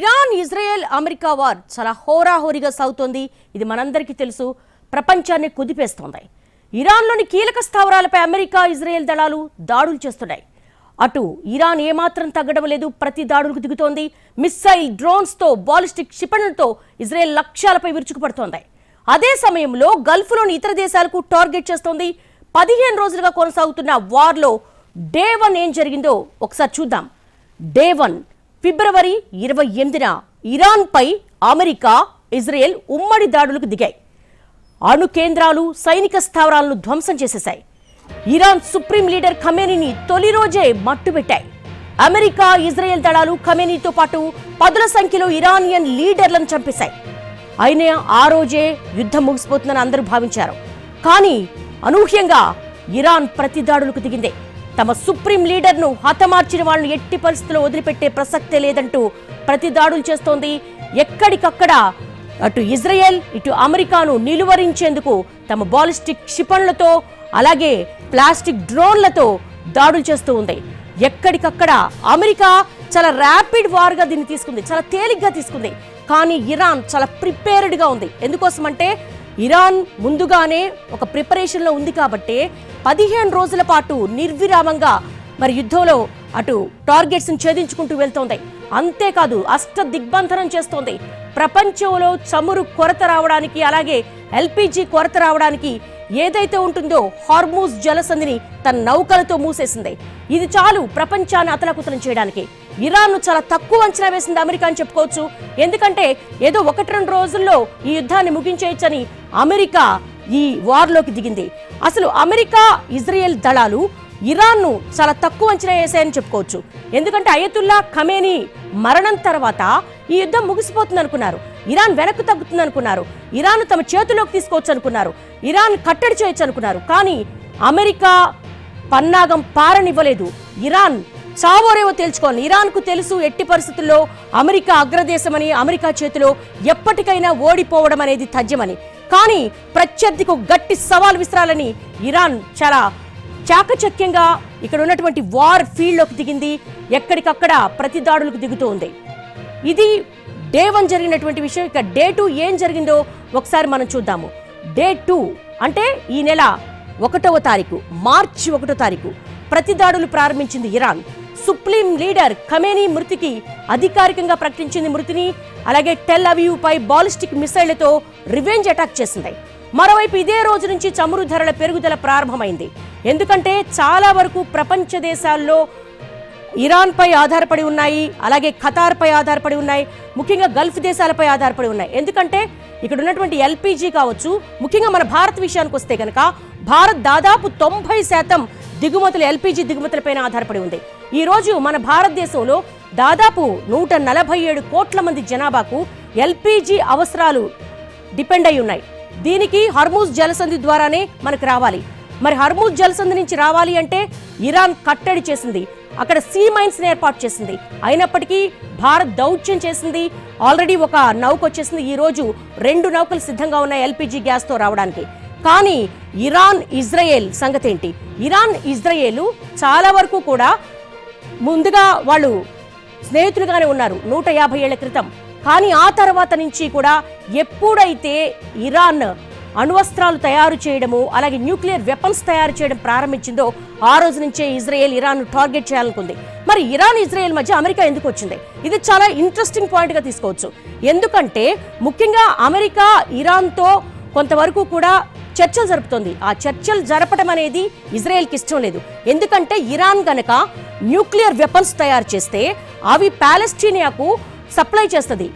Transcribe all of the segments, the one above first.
Iran Israel America war చాలా హోరాహోరీగా సాగుతోంది. ఇది మనందరికీ తెలుసు. ప్రపంచాన్ని కుదిపేస్తోంది. ఇరాన్లోని కీలక స్థావరాలపై అమెరికా ఇజ్రాయెల్ దళాలు దాడులు చేస్తున్నాయి. అటు ఇరాన్ ఏమాత్రం తగ్గడం లేదు, ప్రతి దాడులకు దిగుతోంది. మిస్సైల్, డ్రోన్స్తో, బాలిస్టిక్ క్షిపణులతో ఇజ్రాయెల్ లక్ష్యాలపై విరుచుకుపడుతోంది. అదే సమయంలో గల్ఫ్లోని ఇతర దేశాలకు టార్గెట్ చేస్తోంది. 15 రోజులుగా కొనసాగుతున్న వార్లో డే 1 ఏం జరిగిందో ఒకసారి చూద్దాం. డే 1 ఫిబ్రవరి 28న ఇరాన్పై అమెరికా, ఇజ్రాయెల్ ఉమ్మడి దాడులకు దిగాయి. అణు కేంద్రాలు, సైనిక స్థావరాలను ధ్వంసం చేసేశాయి. ఇరాన్ సుప్రీం లీడర్ ఖమేనీని తొలి రోజే మట్టుబెట్టాయి. అమెరికా, ఇజ్రాయెల్ దళాలు ఖమేనీతో పాటు పదుల సంఖ్యలో ఇరానియన్ లీడర్లను చంపేశాయి. అయినా ఆ రోజే యుద్ధం ముగిసిపోతుందని అందరూ భావించారు. కానీ అనూహ్యంగా ఇరాన్ ప్రతి దాడులకు దిగింది. తమ సుప్రీం లీడర్ను హతమార్చిన వాళ్ళను ఎట్టి పరిస్థితుల్లో వదిలిపెట్టే ప్రసక్తే లేదంటూ ప్రతి దాడులు చేస్తోంది. ఎక్కడికక్కడ అటు ఇజ్రాయెల్, ఇటు అమెరికాను నిలువరించేందుకు తమ బాలిస్టిక్ క్షిపణులతో, అలాగే ప్లాస్టిక్ డ్రోన్లతో దాడులు చేస్తూ ఉంది. ఎక్కడికక్కడ అమెరికా చాలా ర్యాపిడ్ వార్గా దీన్ని తీసుకుంది, చాలా తేలిగ్గా తీసుకుంది. కానీ ఇరాన్ చాలా ప్రిపేర్డ్గా ఉంది. ఎందుకోసమంటే ఇరాన్ ముందుగానే ఒక ప్రిపరేషన్లో ఉంది కాబట్టి 15 రోజుల పాటు నిర్విరామంగా మరి యుద్ధంలో అటు టార్గెట్స్ని ఛేదించుకుంటూ వెళ్తోంది. అంతేకాదు అష్ట దిగ్బంధనం చేస్తోంది. ప్రపంచంలో చమురు కొరత రావడానికి, అలాగే ఎల్పిజి కొరత రావడానికి ఏదైతే ఉంటుందో హార్మూజ్ జలసంధిని తన నౌకలతో మూసేసింది. ఇది చాలు ప్రపంచాన్ని అతలాకుతలం చేయడానికి. ఇరాన్ను చాలా తక్కువ అంచనా వేసింది అమెరికా అని చెప్పుకోవచ్చు. ఎందుకంటే ఏదో 1-2 రోజుల్లో ఈ యుద్ధాన్ని ముగించేయచ్చని అమెరికా ఈ వార్లోకి దిగింది. అసలు అమెరికా, ఇజ్రాయెల్ దళాలు ఇరాన్ను చాలా తక్కువ అంచనా వేశాయని చెప్పుకోవచ్చు. ఎందుకంటే అయతుల్లా ఖమేనీ మరణం తర్వాత ఈ యుద్ధం ముగిసిపోతుంది అనుకున్నారు. ఇరాన్ వెనక్కు తగ్గుతుంది అనుకున్నారు. ఇరాన్ తమ చేతుల్లోకి తీసుకోవచ్చు అనుకున్నారు. ఇరాన్ కట్టడి చేయొచ్చు అనుకున్నారు. కానీ అమెరికా పన్నాగం పారనివ్వలేదు. ఇరాన్ చావోరేవో తేల్చుకోవాలి. ఇరాన్కు తెలుసు ఎట్టి పరిస్థితుల్లో అమెరికా అగ్రదేశమని, అమెరికా చేతిలో ఎప్పటికైనా ఓడిపోవడం అనేది తథ్యమని. కానీ ప్రత్యర్థికి గట్టి సవాల్ విసరాలని ఇరాన్ చాలా చాకచక్యంగా ఇక్కడ ఉన్నటువంటి వార్ ఫీల్డ్లోకి దిగింది. ఎక్కడికక్కడ ప్రతి దాడులకు దిగుతూ ఉంది. ఇది డే 1 జరిగినటువంటి విషయం. ఇక డే 2 ఏం జరిగిందో ఒకసారి మనం చూద్దాము. డే 2 అంటే ఈ నెల 1వ తారీఖు, మార్చి 1వ తారీఖు ప్రతి దాడులు ప్రారంభించింది ఇరాన్. సుప్రీం లీడర్ ఖమేనీ మృతికి అధికారికంగా ప్రకటించింది మృతిని. అలాగే టెల్ అవీవ్ పై బాలిస్టిక్ మిసైళ్లతో రివెంజ్ అటాక్ చేసింది. మరోవైపు ఇదే రోజు నుంచి చమురు ధరల పెరుగుదల ప్రారంభమైంది. ఎందుకంటే చాలా వరకు ప్రపంచ దేశాల్లో ఇరాన్ పై ఆధారపడి ఉన్నాయి, అలాగే ఖతార్ పై ఆధారపడి ఉన్నాయి, ముఖ్యంగా గల్ఫ్ దేశాలపై ఆధారపడి ఉన్నాయి. ఎందుకంటే ఇక్కడ ఉన్నటువంటి ఎల్పిజి కావచ్చు, ముఖ్యంగా మన భారత్ విషయానికి వస్తే కనుక భారత్ దాదాపు 90% దిగుమతులు, ఎల్పిజి దిగుమతులపైన ఆధారపడి ఉంది. ఈ రోజు మన భారతదేశంలో దాదాపు 147 కోట్ల మంది జనాభాకు ఎల్పిజి అవసరాలు డిపెండ్ అయి ఉన్నాయి. దీనికి హర్మూజ్ జలసంధి ద్వారానే మనకు రావాలి. మరి హర్మూజ్ జలసంధి నుంచి రావాలి అంటే ఇరాన్ కట్టడి చేసింది, అక్కడ సీ మైన్స్ ఏర్పాటు చేసింది. అయినప్పటికీ భారత్ దౌత్యం చేసింది. ఆల్రెడీ ఒక నౌక వచ్చేసింది. ఈ రోజు 2 నౌకలు సిద్ధంగా ఉన్నాయి ఎల్పిజి గ్యాస్తో రావడానికి. కానీ ఇరాన్, ఇజ్రాయెల్ సంగతి ఏంటి? ఇరాన్, ఇజ్రాయెల్ చాలా వరకు కూడా ముందుగా వాళ్ళు స్నేహితులుగానే ఉన్నారు 150 ఏళ్ల క్రితం. కానీ ఆ తర్వాత నుంచి కూడా ఎప్పుడైతే ఇరాన్ అణ్వస్త్రాలు తయారు చేయడము, అలాగే న్యూక్లియర్ వెపన్స్ తయారు చేయడం ప్రారంభించిందో ఆ రోజు నుంచే ఇజ్రాయెల్ ఇరాన్ టార్గెట్ చేయాలనుకుంది. మరి ఇరాన్, ఇజ్రాయెల్ మధ్య అమెరికా ఎందుకు వచ్చింది? ఇది చాలా ఇంట్రెస్టింగ్ పాయింట్గా తీసుకోవచ్చు. ఎందుకంటే ముఖ్యంగా అమెరికా ఇరాన్తో కొంతవరకు కూడా చర్చలు జరుపుతోంది. ఆ చర్చలు జరపడం అనేది ఇజ్రాయెల్కి ఇష్టం లేదు. ఎందుకంటే ఇరాన్ గనక న్యూక్లియర్ వెపన్స్ తయారు చేస్తే అవి పాలెస్టీనియాకు సప్లై చేస్తుంది.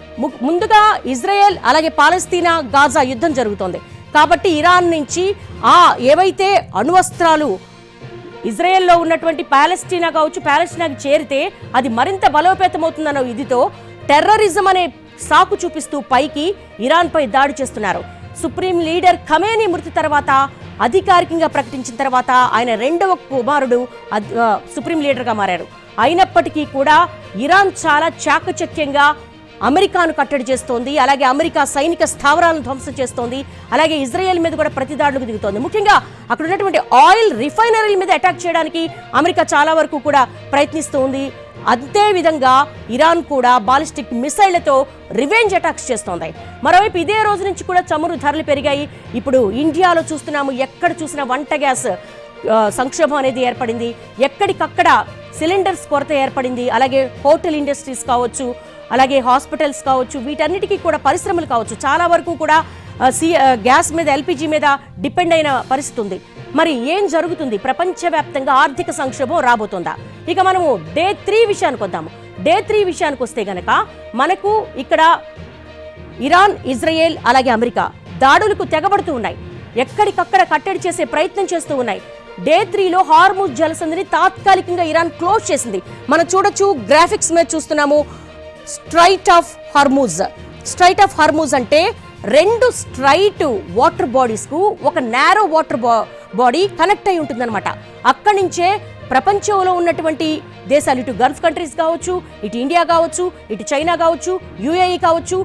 ముందుగా ఇజ్రాయెల్, అలాగే పాలస్తీనా, గాజా యుద్ధం జరుగుతోంది కాబట్టి ఇరాన్ నుంచి ఏవైతే అణ్వస్త్రాలు ఇజ్రాయెల్లో ఉన్నటువంటి పాలస్తీనా కావచ్చు, పాలస్తీనాకి చేరితే అది మరింత బలోపేతమవుతుందన్న ఇదితో టెర్రరిజం అనే సాకు చూపిస్తూ పైకి ఇరాన్పై దాడి చేస్తున్నారు. సుప్రీం లీడర్ ఖమేనీ మృతి తర్వాత అధికారికంగా ప్రకటించిన తర్వాత ఆయన 2వ కుమారుడు సుప్రీం లీడర్గా మారారు. అయినప్పటికీ కూడా ఇరాన్ చాలా చాకచక్యంగా అమెరికాను కట్టడి చేస్తోంది, అలాగే అమెరికా సైనిక స్థావరాలను ధ్వంసం చేస్తోంది, అలాగే ఇజ్రాయెల్ మీద కూడా ప్రతిదాడులకు దిగుతోంది. ముఖ్యంగా అక్కడ ఉన్నటువంటి ఆయిల్ రిఫైనరీల మీద అటాక్ చేయడానికి అమెరికా చాలా వరకు కూడా ప్రయత్నిస్తోంది. అదే విధంగా ఇరాన్ కూడా బాలిస్టిక్ మిసైళ్లతో రివెంజ్ అటాక్స్ చేస్తోంది. మరోవైపు ఇదే రోజు నుంచి కూడా చమురు ధరలు పెరిగాయి. ఇప్పుడు ఇండియాలో చూస్తున్నాము, ఎక్కడ చూసినా వంట గ్యాస్ సంక్షోభం అనేది ఏర్పడింది. ఎక్కడికక్కడ సిలిండర్స్ కొరత ఏర్పడింది. అలాగే హోటల్ ఇండస్ట్రీస్ కావచ్చు, అలాగే హాస్పిటల్స్ కావచ్చు, వీటన్నిటికీ కూడా పరిశ్రమలు కావచ్చు, చాలా వరకు కూడా గ్యాస్ మీద, ఎల్పిజి మీద డిపెండ్ అయిన పరిస్థితి ఉంది. మరి ఏం జరుగుతుంది? ప్రపంచవ్యాప్తంగా ఆర్థిక సంక్షోభం రాబోతుందా? ఇక మనము డే 3 విషయానికి వద్దాము. డే 3 విషయానికి వస్తే గనక మనకు ఇక్కడ ఇరాన్, ఇజ్రాయెల్ అలాగే అమెరికా దాడులకు తెగబడుతూ ఉన్నాయి. ఎక్కడికక్కడ కట్టడి చేసే ప్రయత్నం చేస్తూ ఉన్నాయి. డే 3లో హార్ముజ్ జలసంధిని తాత్కాలికంగా ఇరాన్ క్లోజ్ చేసింది. మనం చూడొచ్చు, గ్రాఫిక్స్ మీద చూస్తున్నాము. Straight of Hormuz. Straight of Hormuz అంటే 2 స్ట్రైట్ వాటర్ బాడీస్ కు ఒక నారో వాటర్ బాడీ కనెక్ట్ అయి ఉంటుందన్నమాట. అక్కడి నుంచే ప్రపంచంలో ఉన్నటువంటి దేశాలు, ఇటు గల్ఫ్ కంట్రీస్ కావచ్చు, ఇటు ఇండియా కావచ్చు, ఇటు చైనా కావచ్చు, యుఏఈ కావచ్చు,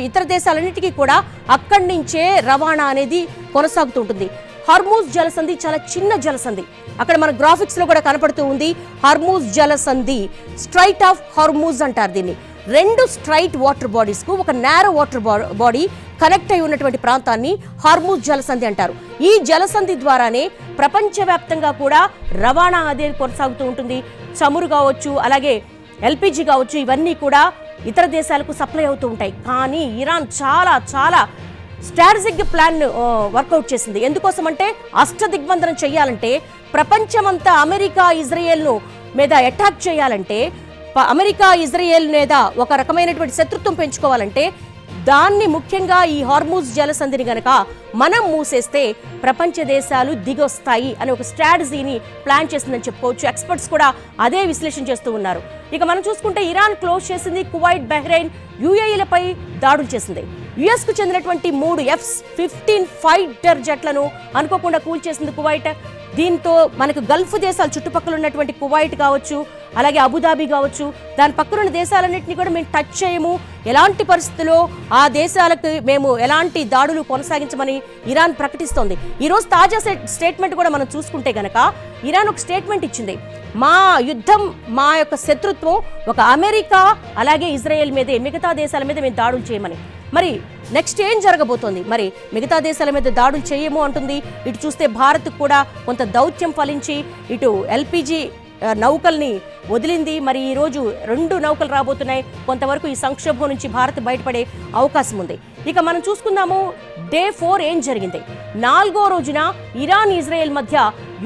ఇతర దేశాలన్నిటికీ కూడా అక్కడి నుంచే రవాణా అనేది కొనసాగుతూ ఉంటుంది. హార్ముజ్ జలసంధి చాలా చిన్న జలసంధి. అక్కడ మన గ్రాఫిక్స్ లో కూడా కనపడుతూ ఉంది హార్ముజ్ జలసంధి. స్ట్రైట్ ఆఫ్ హార్ముజ్ అంటారు దీన్ని. 2 స్ట్రైట్ వాటర్ బాడీస్ కు ఒక నారో వాటర్ బాడీ కనెక్ట్ అయి ఉన్నటువంటి ప్రాంతాన్ని హార్ముజ్ జలసంధి అంటారు. ఈ జలసంధి ద్వారానే ప్రపంచవ్యాప్తంగా కూడా రవాణా అనేది కొనసాగుతూ ఉంటుంది. చమురు కావచ్చు, అలాగే ఎల్పిజి కావచ్చు, ఇవన్నీ కూడా ఇతర దేశాలకు సప్లై అవుతూ ఉంటాయి. కానీ ఇరాన్ చాలా చాలా స్ట్రాటజిక్ ప్లాన్ వర్కౌట్ చేసింది. ఎందుకోసం అంటే అష్టదిగ్బంధనం చేయాలంటే, ప్రపంచమంతా అమెరికా, ఇజ్రాయెల్ను మీద అటాక్ చేయాలంటే, అమెరికా, ఇజ్రాయెల్ మీద ఒక రకమైనటువంటి శత్రుత్వం పెంచుకోవాలంటే, దాన్ని ముఖ్యంగా ఈ హార్ముజ్ జలసంధిని గనక మనం మూసేస్తే ప్రపంచ దేశాలు దిగొస్తాయి అనే ఒక స్ట్రాటజీని ప్లాన్ చేసిందని చెప్పుకోవచ్చు. ఎక్స్పర్ట్స్ కూడా అదే విశ్లేషణ చేస్తూ ఉన్నారు. ఇక మనం చూసుకుంటే ఇరాన్ క్లోజ్ చేసింది కువైట్, బహ్రెయిన్, యుఏఈలపై దాడులు చేసింది. యుఎస్ కు చెందినటువంటి 3 F-15 ఫైటర్ జెట్లను అనుకోకుండా కూల్చేసింది కువైట్. దీంతో మనకు గల్ఫ్ దేశాలు చుట్టుపక్కల ఉన్నటువంటి కువైట్ కావచ్చు, అలాగే అబుదాబి కావచ్చు, దాని పక్కనున్న దేశాలన్నింటినీ కూడా మేము టచ్ చేయము, ఎలాంటి పరిస్థితుల్లో ఆ దేశాలకు మేము ఎలాంటి దాడులు కొనసాగించమని ఇరాన్ ప్రకటిస్తోంది. ఈరోజు తాజా స్టేట్మెంట్ కూడా మనం చూసుకుంటే గనక ఇరాన్ ఒక స్టేట్మెంట్ ఇచ్చింది. మా యుద్ధం, మా యొక్క శత్రుత్వం ఒక అమెరికా అలాగే ఇజ్రాయెల్ మీదే, మిగతా దేశాల మీద మేము దాడులు చేయమని. మరి నెక్స్ట్ ఏం జరగబోతోంది? మరి మిగతా దేశాల మీద దాడులు చేయము అంటుంది. ఇటు చూస్తే భారత్ కూడా కొంత దౌత్యం ఫలించి ఇటు ఎల్పిజి నౌకల్ని వదిలింది. మరి ఈ రోజు 2 నౌకలు రాబోతున్నాయి. కొంతవరకు ఈ సంక్షోభం నుంచి భారత్ బయటపడే అవకాశం ఉంది. ఇక మనం చూసుకుందాము డే 4 ఏం జరిగింది. 4వ రోజున ఇరాన్, ఇజ్రాయెల్ మధ్య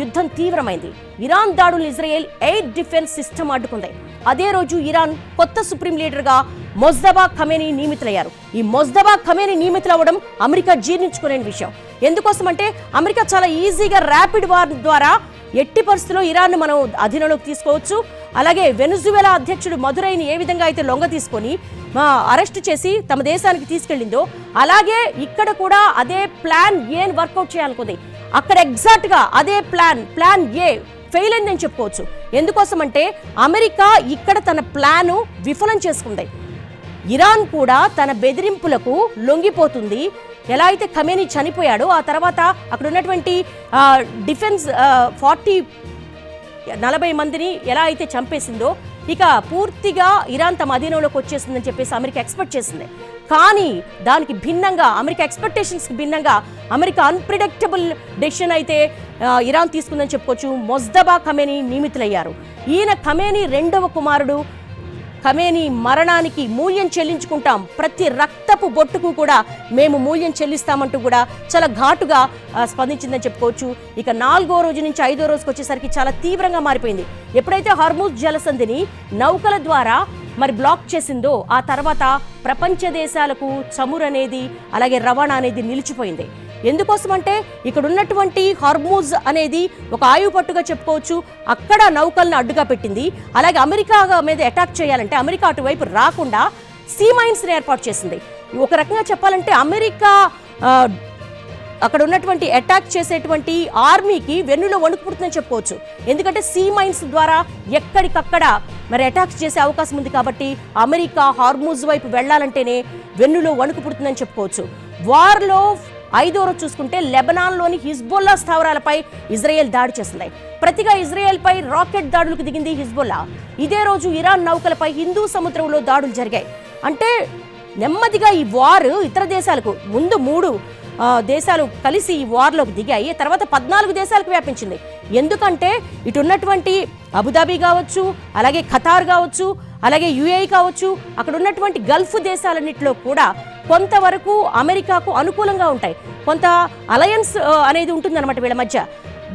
యుద్ధం తీవ్రమైంది. ఇరాన్ దాడులు ఇజ్రాయెల్ ఎయిర్ డిఫెన్స్ సిస్టమ్ అడ్డుకుంది. అదే రోజు ఇరాన్ కొత్త సుప్రీం లీడర్గా మొజ్తబా ఖమేనీ నియమితులయ్యారు. ఈ మొజ్తబా ఖమేనీ నియమితులవ్వడం అమెరికా జీర్ణించుకోలేని విషయం. ఎందుకోసం అంటే అమెరికా చాలా ఈజీగా ర్యాపిడ్ వార్ ద్వారా ఎట్టి పరిస్థితుల్లో ఇరాన్ను మనం అధీనంలోకి తీసుకోవచ్చు. అలాగే వెనుజువెలా అధ్యక్షుడు మదురైని ఏ విధంగా అయితే లొంగ తీసుకొని అరెస్ట్ చేసి తమ దేశానికి తీసుకెళ్లిందో, అలాగే ఇక్కడ కూడా అదే ప్లాన్ ఏ వర్కౌట్ చేయాలనుకుంది. అక్కడ ఎగ్జాక్ట్ గా అదే ప్లాన్ ఏ ఫెయిల్ అయిందని చెప్పుకోవచ్చు. ఎందుకోసం అంటే అమెరికా ఇక్కడ తన ప్లాను విఫలం చేసుకుంది. ఇరాన్ కూడా తన బెదిరింపులకు లొంగిపోతుంది. ఎలా అయితే ఖమేనీ చనిపోయాడో ఆ తర్వాత అక్కడ ఉన్నటువంటి డిఫెన్స్ 40 మందిని ఎలా అయితే చంపేసిందో, ఇక పూర్తిగా ఇరాన్ తమ అధీనంలోకి వచ్చేసిందని చెప్పేసి అమెరికా ఎక్స్పెక్ట్ చేసింది. కానీ దానికి భిన్నంగా, అమెరికా ఎక్స్పెక్టేషన్స్కి భిన్నంగా అమెరికా అన్ప్రిడిక్టబుల్ డెసిషన్ అయితే ఇరాన్ తీసుకుందని చెప్పుకోవచ్చు. మొజ్తబా ఖమేనీ నియమితులయ్యారు. ఈయన ఖమేనీ 2వ కుమారుడు. ఖమేనీ మరణానికి మూల్యం చెల్లించుకుంటాం, ప్రతి రక్తపు బొట్టుకు కూడా మేము మూల్యం చెల్లిస్తామంటూ కూడా చాలా ఘాటుగా స్పందించిందని చెప్పుకోవచ్చు. ఇక 4వ రోజు నుంచి 5వ రోజుకి వచ్చేసరికి చాలా తీవ్రంగా మారిపోయింది. ఎప్పుడైతే హార్ముజ్ జలసంధిని నౌకల ద్వారా మరి బ్లాక్ చేసిందో, ఆ తర్వాత ప్రపంచ దేశాలకు చమురు అనేది అలాగే రవాణా అనేది నిలిచిపోయింది. ఎందుకోసం అంటే ఇక్కడ ఉన్నటువంటి హార్ముజ్ అనేది ఒక ఆయువు పట్టుగా చెప్పుకోవచ్చు. అక్కడ నౌకలను అడ్డుగా పెట్టింది. అలాగే అమెరికా మీద అటాక్ చేయాలంటే అమెరికా అటువైపు రాకుండా సీ మైన్స్ ఏర్పాటు చేసింది. ఒక రకంగా చెప్పాలంటే అమెరికా అక్కడ ఉన్నటువంటి అటాక్ చేసేటువంటి ఆర్మీకి వెన్నులో వణుకు పుడుతుందని చెప్పుకోవచ్చు. ఎందుకంటే సీ మైన్స్ ద్వారా ఎక్కడికక్కడ మరి అటాక్స్ చేసే అవకాశం ఉంది. కాబట్టి అమెరికా హార్ముజ్ వైపు వెళ్లాలంటేనే వెన్నులో వణుకు పుడుతుందని చెప్పుకోవచ్చు. వార్లో 5వ రోజు చూసుకుంటే లెబనాన్లోని హిజ్బుల్లా స్థావరాలపై ఇజ్రాయెల్ దాడి చేసింది. ప్రతిగా ఇజ్రాయెల్పై రాకెట్ దాడులకు దిగింది హిజ్బుల్లా. ఇదే రోజు ఇరాన్ నౌకలపై హిందూ సముద్రంలో దాడులు జరిగాయి. అంటే నెమ్మదిగా ఈ వార్ ఇతర దేశాలకు ముందు 3 దేశాలు కలిసి ఈ వార్లోకి దిగాయి. తర్వాత 14 దేశాలకు వ్యాపించింది. ఎందుకంటే ఇటు ఉన్నటువంటి అబుదాబి కావచ్చు, అలాగే ఖతార్ కావచ్చు, అలాగే యుఏఈ కావచ్చు, అక్కడ ఉన్నటువంటి గల్ఫ్ దేశాలన్నింటిలో కూడా కొంతవరకు అమెరికాకు అనుకూలంగా ఉంటాయి. కొంత అలయన్స్ అనేది ఉంటుందన్నమాట వీళ్ళ మధ్య.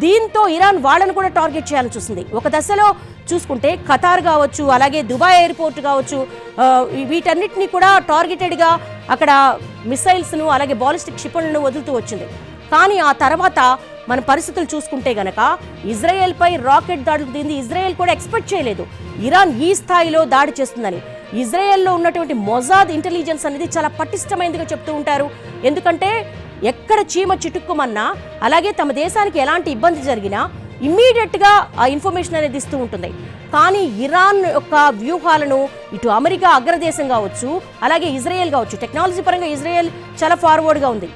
దీంతో ఇరాన్ వాళ్ళను కూడా టార్గెట్ చేయాలని చూసింది. ఒక దశలో చూసుకుంటే ఖతార్ కావచ్చు, అలాగే దుబాయ్ ఎయిర్పోర్ట్ కావచ్చు, వీటన్నిటిని కూడా టార్గెటెడ్గా అక్కడ మిసైల్స్ను అలాగే బాలిస్టిక్ క్షిపణులను వదులుతూ వచ్చింది. కానీ ఆ తర్వాత మన పరిస్థితులు చూసుకుంటే గనక ఇజ్రాయెల్పై రాకెట్ దాడులు దిగింది. ఇజ్రాయెల్ కూడా ఎక్స్పెక్ట్ చేయలేదు ఇరాన్ ఈ స్థాయిలో దాడి చేస్తుందని. ఇజ్రాయెల్లో ఉన్నటువంటి మొజాద్ ఇంటెలిజెన్స్ అనేది చాలా పటిష్టమైనదిగా చెప్తూ ఉంటారు. ఎందుకంటే ఎక్కడ చీమ చిటుక్కుమన్నా, అలాగే తమ దేశానికి ఎలాంటి ఇబ్బంది జరిగినా ఇమ్మీడియట్గా ఆ ఇన్ఫర్మేషన్ అనేది ఇస్తూ ఉంటుంది. కానీ ఇరాన్ యొక్క వ్యూహాలను ఇటు అమెరికా అగ్రదేశం కావచ్చు, అలాగే ఇజ్రాయెల్ కావచ్చు, టెక్నాలజీ పరంగా ఇజ్రాయెల్ చాలా ఫార్వర్డ్గా ఉంది.